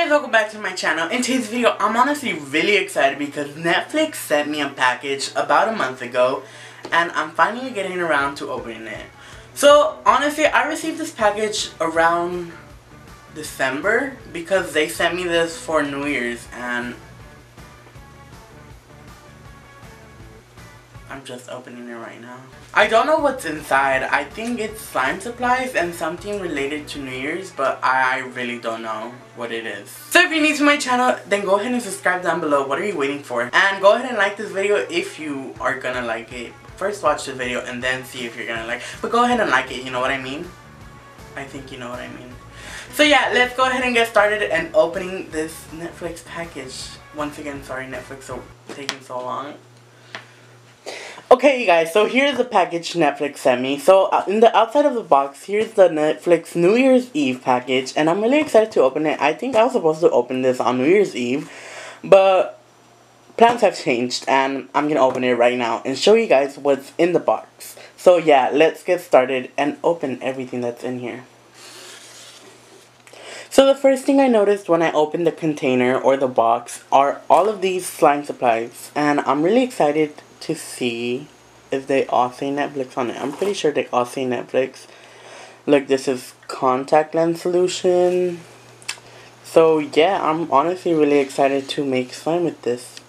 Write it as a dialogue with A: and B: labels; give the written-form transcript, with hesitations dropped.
A: Hey guys, welcome back to my channel. In today's video, I'm honestly really excited because Netflix sent me a package about a month ago and I'm finally getting around to opening it. So honestly, I received this package around December because they sent me this for New Year's and I'm just opening it right now. I don't know what's inside. I think it's slime supplies and something related to New Year's, but I really don't know what it is. So if you're new to my channel, then go ahead and subscribe down below. What are you waiting for? And go ahead and like this video if you are gonna like it. First watch the video and then see if you're gonna like it. But go ahead and like it, you know what I mean? I think you know what I mean. So yeah, let's go ahead and get started and opening this Netflix package. Once again, sorry Netflix for taking so long. Okay, you guys, so here's the package Netflix sent me. So, in the outside of the box, here's the Netflix New Year's Eve package. And I'm really excited to open it. I think I was supposed to open this on New Year's Eve. But, plans have changed. And I'm going to open it right now and show you guys what's in the box. So, yeah, let's get started and open everything that's in here. So, the first thing I noticed when I opened the container or the box are all of these slime supplies. And I'm really excited to see if they all say Netflix on it. I'm pretty sure they all say Netflix. Look, this is contact lens solution. So yeah, I'm honestly really excited to make slime with this.